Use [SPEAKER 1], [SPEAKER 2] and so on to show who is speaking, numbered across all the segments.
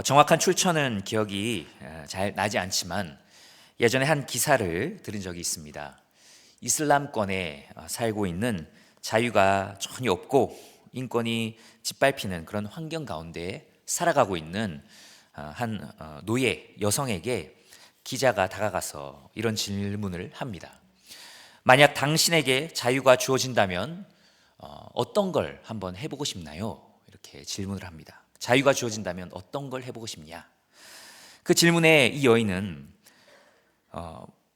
[SPEAKER 1] 정확한 출처는 기억이 잘 나지 않지만 예전에 한 기사를 들은 적이 있습니다. 이슬람권에 살고 있는 자유가 전혀 없고 인권이 짓밟히는 그런 환경 가운데 살아가고 있는 한 노예 여성에게 기자가 다가가서 이런 질문을 합니다. 만약 당신에게 자유가 주어진다면 어떤 걸 한번 해보고 싶나요? 이렇게 질문을 합니다. 자유가 주어진다면 어떤 걸 해보고 싶냐? 그 질문에 이 여인은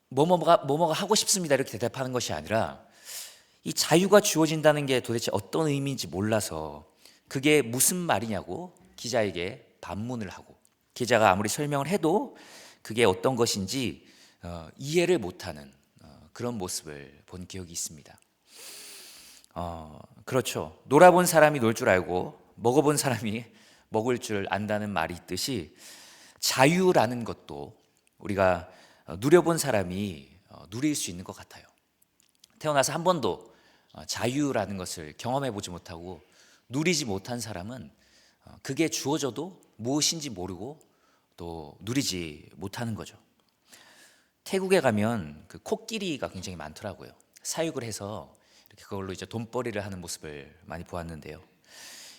[SPEAKER 1] 뭐뭐가 하고 싶습니다 이렇게 대답하는 것이 아니라 이 자유가 주어진다는 게 도대체 어떤 의미인지 몰라서 그게 무슨 말이냐고 기자에게 반문을 하고, 기자가 아무리 설명을 해도 그게 어떤 것인지 이해를 못하는 그런 모습을 본 기억이 있습니다. 그렇죠. 놀아본 사람이 놀 줄 알고 먹어본 사람이 먹을 줄 안다는 말이 있듯이 자유라는 것도 우리가 누려본 사람이 누릴 수 있는 것 같아요. 태어나서 한 번도 자유라는 것을 경험해 보지 못하고 누리지 못한 사람은 그게 주어져도 무엇인지 모르고 또 누리지 못하는 거죠. 태국에 가면 그 코끼리가 굉장히 많더라고요. 사육을 해서 이렇게 그걸로 이제 돈벌이를 하는 모습을 많이 보았는데요.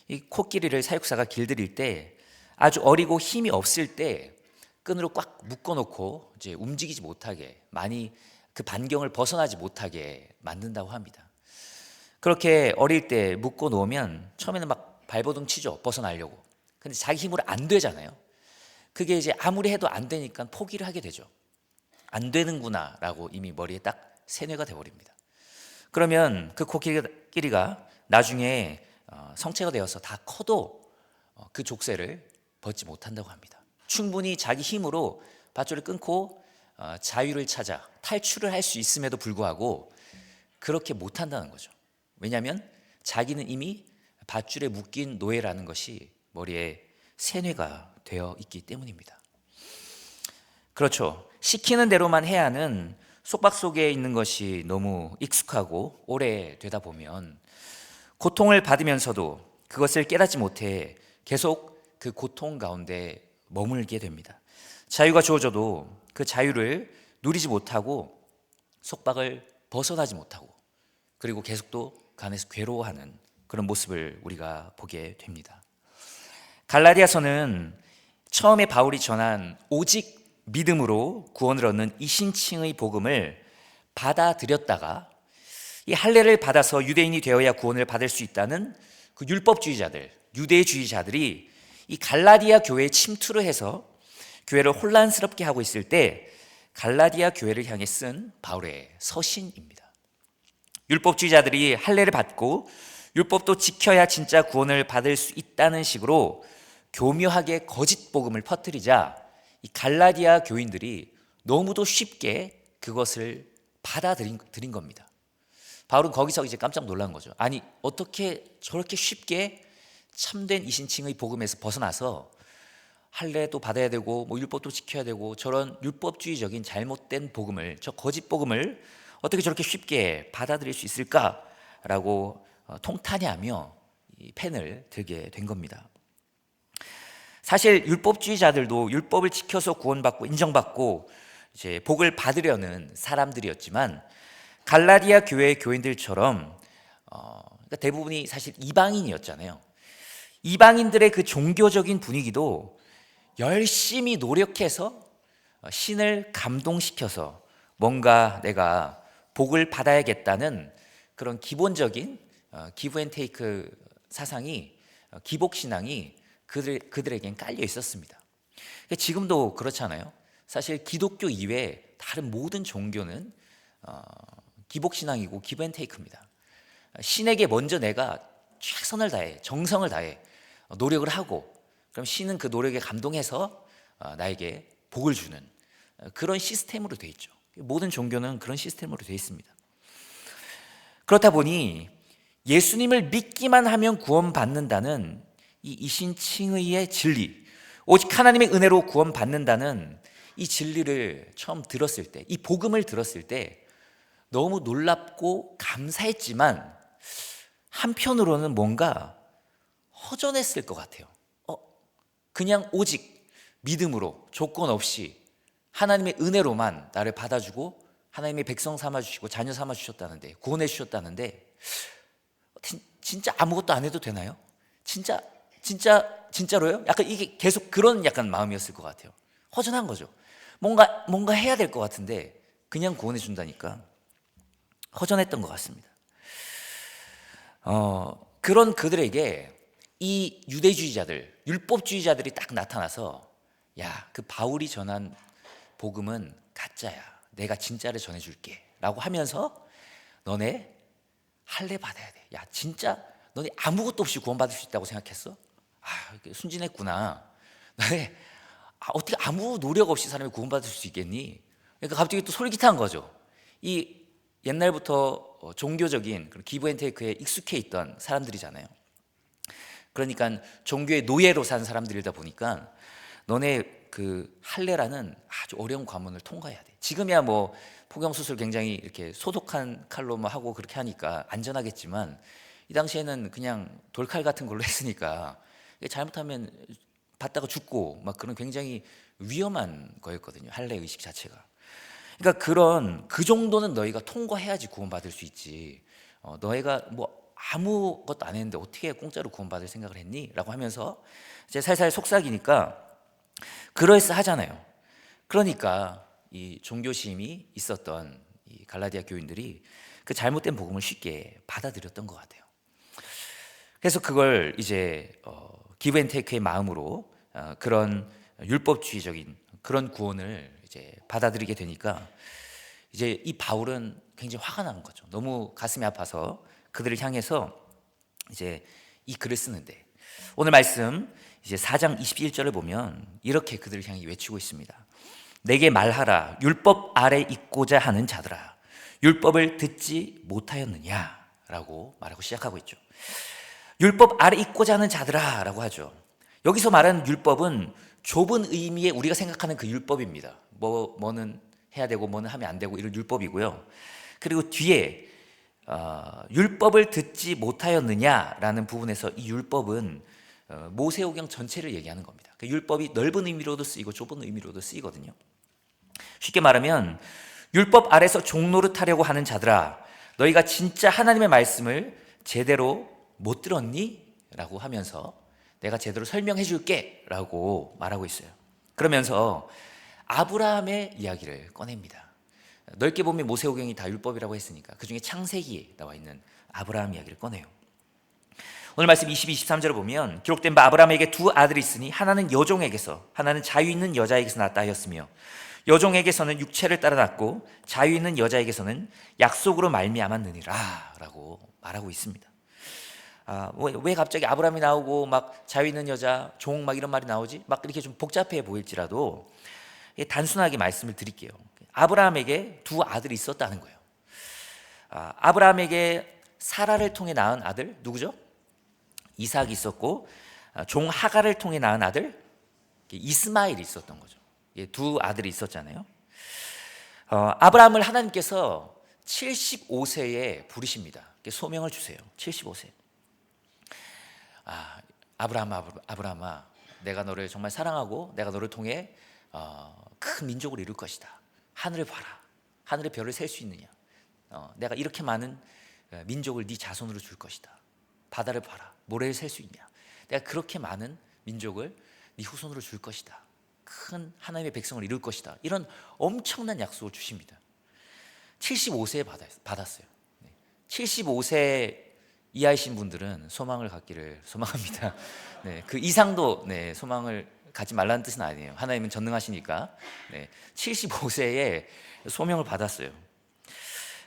[SPEAKER 1] 이 코끼리를 사육사가 길들일 때 아주 어리고 힘이 없을 때 끈으로 꽉 묶어놓고 이제 움직이지 못하게, 많이 그 반경을 벗어나지 못하게 만든다고 합니다. 그렇게 어릴 때 묶어 놓으면 처음에는 막 발버둥 치죠. 벗어나려고. 근데 자기 힘으로 안 되잖아요. 그게 이제 아무리 해도 안 되니까 포기를 하게 되죠. 안 되는구나 라고 이미 머리에 딱 세뇌가 돼버립니다. 그러면 그 코끼리가 나중에 성체가 되어서 다 커도 그 족쇄를 벗지 못한다고 합니다. 충분히 자기 힘으로 밧줄을 끊고 자유를 찾아 탈출을 할 수 있음에도 불구하고 그렇게 못한다는 거죠. 왜냐하면 자기는 이미 밧줄에 묶인 노예라는 것이 머리에 세뇌가 되어 있기 때문입니다. 그렇죠. 시키는 대로만 해야 하는 속박 속에 있는 것이 너무 익숙하고 오래되다 보면 고통을 받으면서도 그것을 깨닫지 못해 계속 그 고통 가운데 머물게 됩니다. 자유가 주어져도 그 자유를 누리지 못하고 속박을 벗어나지 못하고 그리고 계속 또 그 안에서 괴로워하는 그런 모습을 우리가 보게 됩니다. 갈라디아서는 처음에 바울이 전한 오직 믿음으로 구원을 얻는 이신칭의 복음을 받아들였다가 이 할례를 받아서 유대인이 되어야 구원을 받을 수 있다는 그 율법주의자들, 유대주의자들이 이 갈라디아 교회에 침투를 해서 교회를 혼란스럽게 하고 있을 때 갈라디아 교회를 향해 쓴 바울의 서신입니다. 율법주의자들이 할례를 받고 율법도 지켜야 진짜 구원을 받을 수 있다는 식으로 교묘하게 거짓 복음을 퍼뜨리자 이 갈라디아 교인들이 너무도 쉽게 그것을 받아들인 겁니다. 바울은 거기서 이제 깜짝 놀란 거죠. 아니, 어떻게 저렇게 쉽게 참된 이신칭의 복음에서 벗어나서 할례도 받아야 되고 뭐 율법도 지켜야 되고 저런 율법주의적인 잘못된 복음을, 저 거짓 복음을 어떻게 저렇게 쉽게 받아들일 수 있을까라고 통탄해하며 이 펜을 들게 된 겁니다. 사실 율법주의자들도 율법을 지켜서 구원받고 인정받고 이제 복을 받으려는 사람들이었지만 갈라디아 교회의 교인들처럼 그러니까 대부분이 사실 이방인이었잖아요. 이방인들의 그 종교적인 분위기도 열심히 노력해서 신을 감동시켜서 뭔가 내가 복을 받아야겠다는 그런 기본적인 기브 앤 테이크 사상이, 기복신앙이 그들에겐 깔려 있었습니다. 지금도 그렇잖아요. 사실 기독교 이외에 다른 모든 종교는 기복신앙이고 기브 앤 테이크입니다. 신에게 먼저 내가 최선을 다해, 정성을 다해 노력을 하고 그럼 신은 그 노력에 감동해서 나에게 복을 주는 그런 시스템으로 되어 있죠. 모든 종교는 그런 시스템으로 되어 있습니다. 그렇다 보니 예수님을 믿기만 하면 구원받는다는 이 이신칭의의 진리, 오직 하나님의 은혜로 구원받는다는 이 진리를 처음 들었을 때, 이 복음을 들었을 때 너무 놀랍고 감사했지만 한편으로는 뭔가 허전했을 것 같아요. 그냥 오직 믿음으로 조건 없이 하나님의 은혜로만 나를 받아주고 하나님의 백성 삼아주시고 자녀 삼아주셨다는데, 구원해 주셨다는데 진짜 아무것도 안 해도 되나요? 진짜로요? 약간 이게 계속 그런 약간 마음이었을 것 같아요. 허전한 거죠. 뭔가 해야 될 것 같은데 그냥 구원해 준다니까 허전했던 것 같습니다. 그런 그들에게 이 유대주의자들, 율법주의자들이 딱 나타나서 야, 그 바울이 전한 복음은 가짜야. 내가 진짜를 전해줄게. 라고 하면서 너네 할례 받아야 돼. 야, 진짜 너네 아무것도 없이 구원받을 수 있다고 생각했어? 아, 순진했구나. 너네 어떻게 아무 노력 없이 사람이 구원받을 수 있겠니? 그러니까 갑자기 또 솔깃한 거죠. 이 옛날부터 종교적인 기브앤테이크에 익숙해 있던 사람들이잖아요. 그러니까 종교의 노예로 산 사람들이다 보니까 너네 그 할례라는 아주 어려운 관문을 통과해야 돼. 지금이야 뭐 포경 수술 굉장히 이렇게 소독한 칼로 뭐 하고 그렇게 하니까 안전하겠지만 이 당시에는 그냥 돌칼 같은 걸로 했으니까 잘못하면 받다가 죽고 막 그런 굉장히 위험한 거였거든요. 할례 의식 자체가. 그러니까 그 정도는 너희가 통과해야지 구원받을 수 있지. 너희가 뭐 아무것도 안 했는데 어떻게 공짜로 구원받을 생각을 했니? 라고 하면서 이제 살살 속삭이니까 그럴싸하잖아요. 그러니까 이 종교심이 있었던 이 갈라디아 교인들이 그 잘못된 복음을 쉽게 받아들였던 것 같아요. 그래서 그걸 이제 기브앤테이크의 마음으로 그런 율법주의적인 그런 구원을 이제 받아들이게 되니까 이제 이 바울은 굉장히 화가 나는 거죠. 너무 가슴이 아파서 그들을 향해서 이제 이 글을 쓰는데 오늘 말씀 이제 4장 21절을 보면 이렇게 그들을 향해 외치고 있습니다. 내게 말하라. 율법 아래 있고자 하는 자들아, 율법을 듣지 못하였느냐? 라고 말하고 시작하고 있죠. 율법 아래 있고자 하는 자들아 라고 하죠. 여기서 말하는 율법은 좁은 의미의 우리가 생각하는 그 율법입니다. 뭐는 해야 되고 뭐는 하면 안 되고 이런 율법이고요. 그리고 뒤에 율법을 듣지 못하였느냐라는 부분에서 이 율법은 모세오경 전체를 얘기하는 겁니다. 그 율법이 넓은 의미로도 쓰이고 좁은 의미로도 쓰이거든요. 쉽게 말하면 율법 아래서 종노릇하려고 하는 자들아, 너희가 진짜 하나님의 말씀을 제대로 못 들었니? 라고 하면서 내가 제대로 설명해 줄게 라고 말하고 있어요. 그러면서 아브라함의 이야기를 꺼냅니다. 넓게 보면 모세오경이 다 율법이라고 했으니까 그 중에 창세기에 나와 있는 아브라함 이야기를 꺼내요. 오늘 말씀 22, 23절을 보면 기록된 바 아브라함에게 두 아들이 있으니 하나는 여종에게서 하나는 자유 있는 여자에게서 낳았다 하였으며 여종에게서는 육체를 따라 낳고 자유 있는 여자에게서는 약속으로 말미암았느니라 라고 말하고 있습니다. 왜 갑자기 아브라함이 나오고 막 자유 있는 여자, 종 막 이런 말이 나오지? 막 이렇게 좀 복잡해 보일지라도 단순하게 말씀을 드릴게요. 아브라함에게 두 아들이 있었다는 거예요. 아브라함에게 사라를 통해 낳은 아들 누구죠? 이삭이 있었고 종 하갈을 통해 낳은 아들 이스마엘이 있었던 거죠. 두 아들이 있었잖아요. 아브라함을 하나님께서 75세에 부르십니다. 소명을 주세요. 75세. 아브라함아, 내가 너를 정말 사랑하고 내가 너를 통해 큰 민족을 이룰 것이다. 하늘을 봐라. 하늘의 별을 셀 수 있느냐? 내가 이렇게 많은 민족을 네 자손으로 줄 것이다. 바다를 봐라. 모래를 셀 수 있냐? 내가 그렇게 많은 민족을 네 후손으로 줄 것이다. 큰 하나님의 백성을 이룰 것이다. 이런 엄청난 약속을 주십니다. 75세에 받았어요. 75세 이하이신 분들은 소망을 갖기를 소망합니다. 그 이상도 소망을 갖지 말라는 뜻은 아니에요. 하나님은 전능하시니까. 75세에 소명을 받았어요.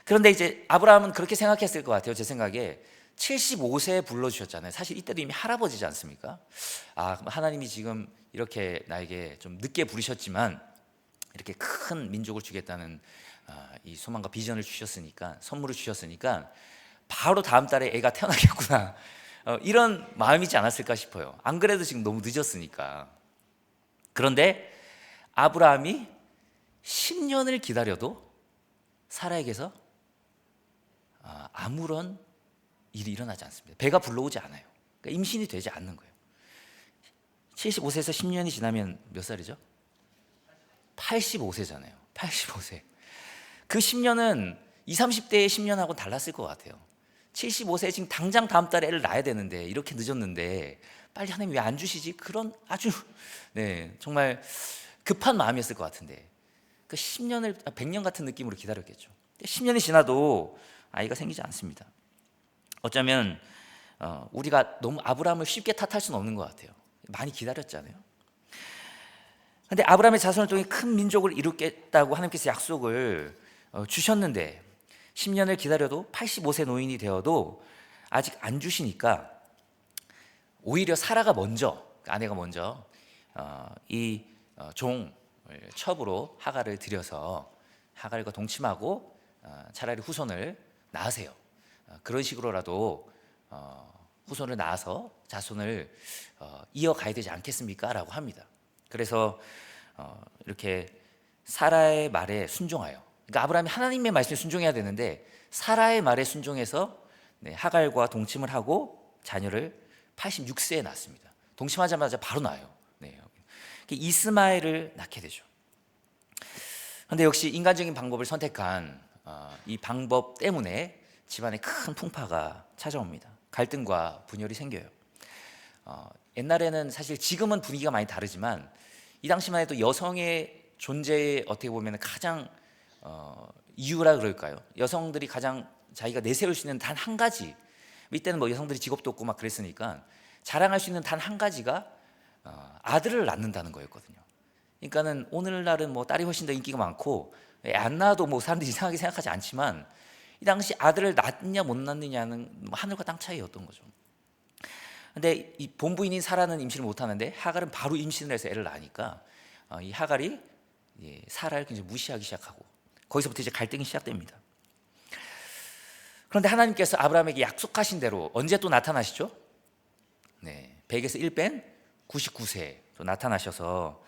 [SPEAKER 1] 그런데 이제 아브라함은 그렇게 생각했을 것 같아요. 제 생각에 75세에 불러주셨잖아요. 사실 이때도 이미 할아버지지 않습니까? 하나님이 지금 이렇게 나에게 좀 늦게 부르셨지만 이렇게 큰 민족을 주겠다는 이 소망과 비전을 주셨으니까, 선물을 주셨으니까 바로 다음 달에 애가 태어나겠구나, 이런 마음이지 않았을까 싶어요. 안 그래도 지금 너무 늦었으니까. 그런데 아브라함이 10년을 기다려도 사라에게서 아무런 일이 일어나지 않습니다. 배가 불러오지 않아요. 그러니까 임신이 되지 않는 거예요. 75세에서 10년이 지나면 몇 살이죠? 85세잖아요. 85세. 그 10년은 20, 30대의 10년하고 달랐을 것 같아요. 75세 지금 당장 다음 달에 애를 낳아야 되는데 이렇게 늦었는데 빨리 하나님 왜 안 주시지? 그런 아주 정말 급한 마음이었을 것 같은데 그 10년을 100년 같은 느낌으로 기다렸겠죠. 10년이 지나도 아이가 생기지 않습니다. 어쩌면 우리가 너무 아브라함을 쉽게 탓할 수는 없는 것 같아요. 많이 기다렸잖아요. 근데 아브라함의 자손을 통해 큰 민족을 이루겠다고 하나님께서 약속을 주셨는데 10년을 기다려도 85세 노인이 되어도 아직 안 주시니까 오히려 사라가 먼저, 아내가 먼저 이 종을 첩으로 하갈을 들여서 하갈과 동침하고 차라리 후손을 낳으세요. 그런 식으로라도 후손을 낳아서 자손을 이어가야 되지 않겠습니까? 라고 합니다. 그래서 이렇게 사라의 말에 순종하여, 그러니까 아브라함이 하나님의 말씀에 순종해야 되는데 사라의 말에 순종해서 하갈과 동침을 하고 자녀를 86세에 낳습니다. 동침하자마자 바로 낳아요. 이스마엘을 낳게 되죠. 그런데 역시 인간적인 방법을 선택한 이 방법 때문에 집안에 큰 풍파가 찾아옵니다. 갈등과 분열이 생겨요. 옛날에는 사실 지금은 분위기가 많이 다르지만 이 당시만 해도 여성의 존재에 어떻게 보면 가장 이유라 그럴까요? 여성들이 가장 자기가 내세울 수 있는 단 한 가지, 이때는 뭐 여성들이 직업도 없고 막 그랬으니까 자랑할 수 있는 단 한 가지가 아들을 낳는다는 거였거든요. 그러니까는 오늘날은 뭐 딸이 훨씬 더 인기가 많고 안 낳아도 뭐 사람들이 이상하게 생각하지 않지만 이 당시 아들을 낳느냐 못 낳느냐는 하늘과 땅 차이였던 거죠. 근데 이 본부인인 사라는 임신을 못 하는데 하갈은 바로 임신을 해서 애를 낳으니까 이 하갈이 사라를 굉장히 무시하기 시작하고 거기서부터 이제 갈등이 시작됩니다. 그런데 하나님께서 아브라함에게 약속하신 대로 언제 또 나타나시죠? 100에서 1 뺀 99세 또 나타나셔서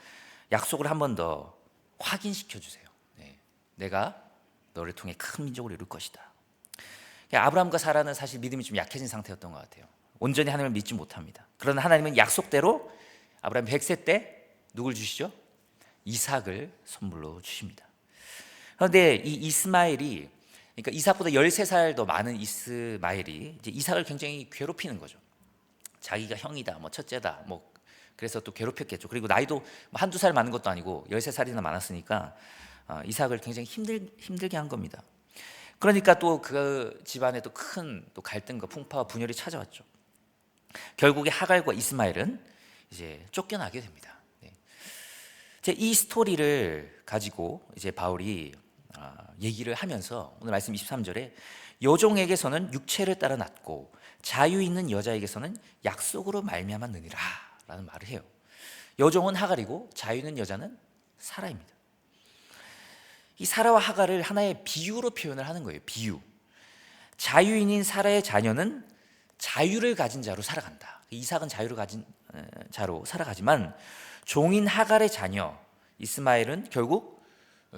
[SPEAKER 1] 약속을 한 번 더 확인시켜 주세요. 내가 너를 통해 큰 민족을 이룰 것이다. 아브라함과 사라는 사실 믿음이 좀 약해진 상태였던 것 같아요. 온전히 하나님을 믿지 못합니다. 그러나 하나님은 약속대로 아브라함 100세 때 누굴 주시죠? 이삭을 선물로 주십니다. 그런데 이 이스마엘이, 그러니까 이삭보다 13살 더 많은 이스마엘이 이제 이삭을 굉장히 괴롭히는 거죠. 자기가 형이다, 뭐 첫째다, 뭐 그래서 또 괴롭혔겠죠. 그리고 나이도 한두 살 많은 것도 아니고 13살이나 많았으니까 이삭을 굉장히 힘들게 한 겁니다. 그러니까 또 그 집안에 또 큰 또 갈등과 풍파와 분열이 찾아왔죠. 결국에 하갈과 이스마엘은 이제 쫓겨나게 됩니다. 이제 이 스토리를 가지고 이제 바울이 얘기를 하면서 오늘 말씀 23절에 여종에게서는 육체를 따라 낳고 자유 있는 여자에게서는 약속으로 말미암았느니라 라는 말을 해요. 여종은 하갈이고 자유 있는 여자는 사라입니다. 이 사라와 하갈을 하나의 비유로 표현을 하는 거예요. 비유. 자유인인 사라의 자녀는 자유를 가진 자로 살아간다. 이삭은 자유를 가진 자로 살아가지만 종인 하갈의 자녀 이스마엘은 결국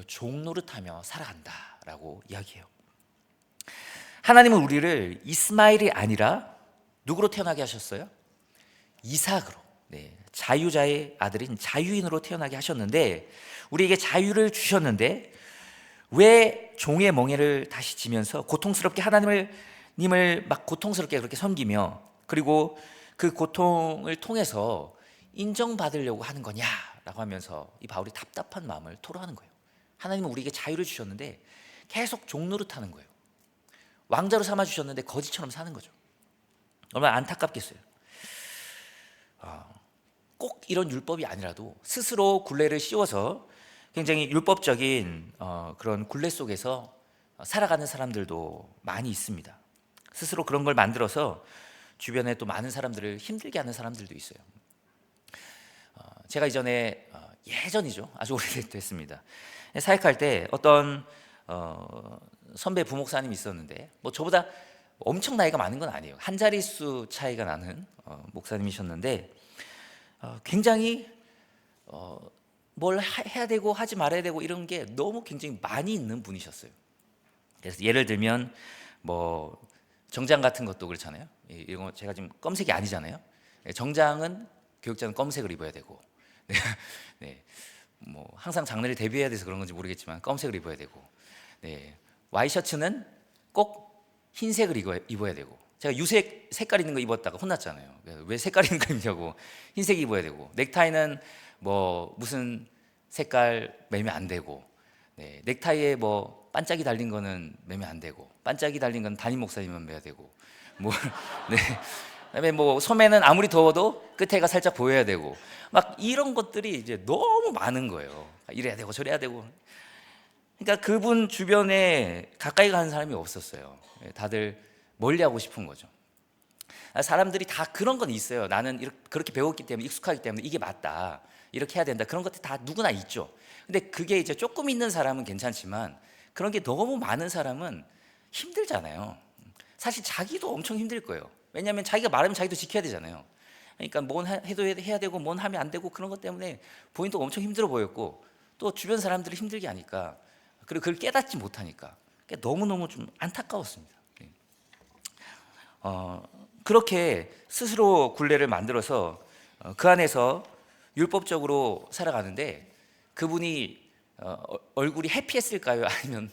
[SPEAKER 1] 종 노릇하며 살아간다라고 이야기해요. 하나님은 우리를 이스마엘이 아니라 누구로 태어나게 하셨어요? 이삭으로, 자유자의 아들인 자유인으로 태어나게 하셨는데 우리에게 자유를 주셨는데 왜 종의 멍에를 다시 지면서 고통스럽게 하나님을 막 고통스럽게 그렇게 섬기며 그리고 그 고통을 통해서 인정받으려고 하는 거냐라고 하면서 이 바울이 답답한 마음을 토로하는 거예요. 하나님은 우리에게 자유를 주셨는데 계속 종 노릇하는 거예요. 왕자로 삼아 주셨는데 거지처럼 사는 거죠. 얼마나 안타깝겠어요. 꼭 이런 율법이 아니라도 스스로 굴레를 씌워서 굉장히 율법적인 그런 굴레 속에서 살아가는 사람들도 많이 있습니다. 스스로 그런 걸 만들어서 주변에 또 많은 사람들을 힘들게 하는 사람들도 있어요. 제가 이전에 예전이죠. 아주 오래됐습니다. 사역할 때 어떤 선배 부목사님이 있었는데 뭐 저보다 엄청 나이가 많은 건 아니에요. 한 자릿수 차이가 나는 목사님이셨는데 굉장히 뭘 해야 되고 하지 말아야 되고 이런 게 너무 굉장히 많이 있는 분이셨어요. 그래서 예를 들면 뭐 정장 같은 것도 그렇잖아요. 이거 제가 지금 검색이 아니잖아요. 정장은 교육자는 검색을 입어야 되고, 네, 네, 뭐 항상 장르를 대비해야 돼서 그런 건지 모르겠지만 검색을 입어야 되고, 네, 와이셔츠는 꼭 흰색을 입어야 되고, 제가 유색 색깔 있는 거 입었다가 혼났잖아요. 왜 색깔 있는 거 입냐고. 흰색 입어야 되고, 넥타이는 뭐 무슨 색깔 매면 안 되고, 네, 넥타이에 뭐 반짝이 달린 거는 매면 안 되고, 반짝이 달린 건 담임 목사님만 매야 되고, 뭐 네. 그다음에 뭐 소매는 아무리 더워도 끝에가 살짝 보여야 되고, 막 이런 것들이 이제 너무 많은 거예요. 이래야 되고 저래야 되고. 그러니까 그분 주변에 가까이 가는 사람이 없었어요. 다들 멀리하고 싶은 거죠. 사람들이 다 그런 건 있어요. 나는 그렇게 배웠기 때문에, 익숙하기 때문에 이게 맞다, 이렇게 해야 된다, 그런 것들 다 누구나 있죠. 근데 그게 이제 조금 있는 사람은 괜찮지만 그런 게 너무 많은 사람은 힘들잖아요. 사실 자기도 엄청 힘들 거예요. 왜냐하면 자기가 말하면 자기도 지켜야 되잖아요. 그러니까 뭔 해도 해야 되고 뭔 하면 안 되고, 그런 것 때문에 본인도 엄청 힘들어 보였고, 또 주변 사람들이 힘들게 하니까, 그리고 그걸 깨닫지 못하니까 너무너무 좀 안타까웠습니다. 그렇게 스스로 굴레를 만들어서 그 안에서 율법적으로 살아가는데, 그분이 얼굴이 해피했을까요? 아니면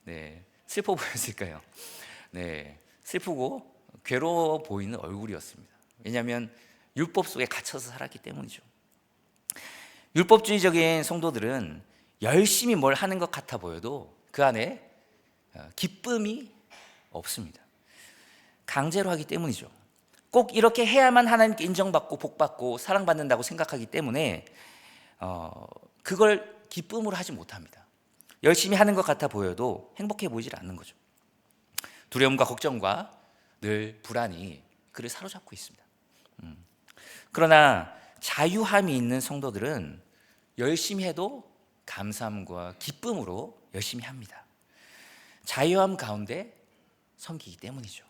[SPEAKER 1] 네, 슬퍼 보였을까요? 네, 슬프고 괴로워 보이는 얼굴이었습니다. 왜냐하면 율법 속에 갇혀서 살았기 때문이죠. 율법주의적인 성도들은 열심히 뭘 하는 것 같아 보여도 그 안에 기쁨이 없습니다. 강제로 하기 때문이죠. 꼭 이렇게 해야만 하나님께 인정받고 복받고 사랑받는다고 생각하기 때문에 그걸 기쁨으로 하지 못합니다. 열심히 하는 것 같아 보여도 행복해 보이질 않는 거죠. 두려움과 걱정과 늘 불안이 그를 사로잡고 있습니다. 그러나 자유함이 있는 성도들은 열심히 해도 감사함과 기쁨으로 열심히 합니다. 자유함 가운데 섬기기 때문이죠.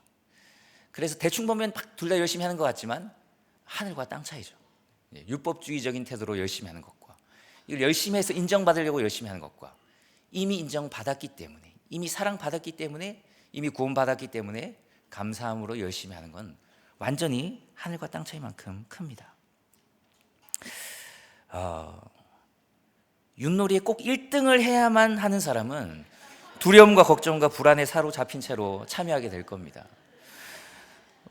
[SPEAKER 1] 그래서 대충 보면 둘 다 열심히 하는 것 같지만 하늘과 땅 차이죠. 율법주의적인 태도로 열심히 하는 것과, 이걸 열심히 해서 인정받으려고 열심히 하는 것과, 이미 인정받았기 때문에, 이미 사랑받았기 때문에, 이미 구원받았기 때문에 감사함으로 열심히 하는 건 완전히 하늘과 땅 차이만큼 큽니다. 윷놀이에 꼭 1등을 해야만 하는 사람은 두려움과 걱정과 불안에 사로잡힌 채로 참여하게 될 겁니다.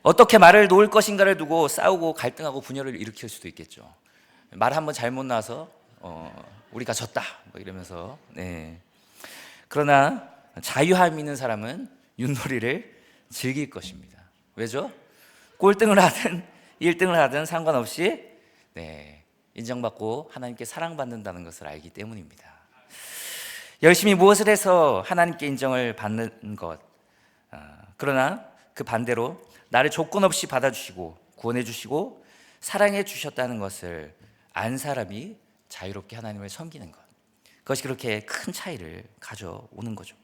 [SPEAKER 1] 어떻게 말을 놓을 것인가를 두고 싸우고 갈등하고 분열을 일으킬 수도 있겠죠. 말 한번 잘못 나와서 우리가 졌다 뭐 이러면서. 네. 그러나 자유함 있는 사람은 윷놀이를 즐길 것입니다. 왜죠? 꼴등을 하든 1등을 하든 상관없이 인정받고 하나님께 사랑받는다는 것을 알기 때문입니다. 열심히 무엇을 해서 하나님께 인정을 받는 것, 그러나 그 반대로 나를 조건 없이 받아주시고 구원해 주시고 사랑해 주셨다는 것을 안 사람이 자유롭게 하나님을 섬기는 것, 그것이 그렇게 큰 차이를 가져오는 거죠.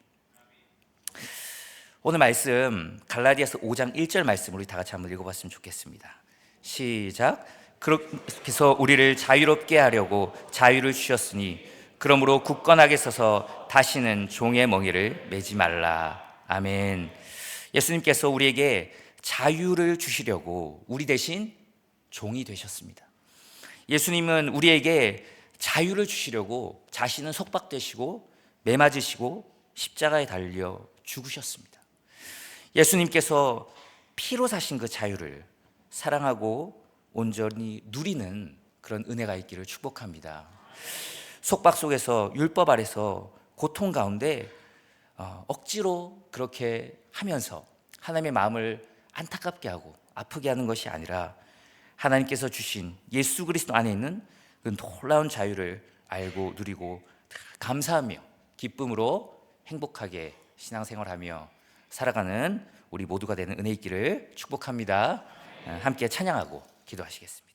[SPEAKER 1] 오늘 말씀 갈라디아서 5장 1절 말씀 우리 다 같이 한번 읽어봤으면 좋겠습니다. 시작. 그렇게 해서 우리를 자유롭게 하려고 자유를 주셨으니 그러므로 굳건하게 서서 다시는 종의 멍에를 매지 말라. 아멘. 예수님께서 우리에게 자유를 주시려고 우리 대신 종이 되셨습니다. 예수님은 우리에게 자유를 주시려고 자신은 속박되시고 매맞으시고 십자가에 달려 죽으셨습니다. 예수님께서 피로 사신 그 자유를 사랑하고 온전히 누리는 그런 은혜가 있기를 축복합니다. 속박 속에서, 율법 아래서, 고통 가운데 억지로 그렇게 하면서 하나님의 마음을 안타깝게 하고 아프게 하는 것이 아니라 하나님께서 주신 예수 그리스도 안에 있는 그 놀라운 자유를 알고 누리고 감사하며 기쁨으로 행복하게 신앙생활하며 살아가는 우리 모두가 되는 은혜 있기를 축복합니다. 함께 찬양하고 기도하시겠습니다.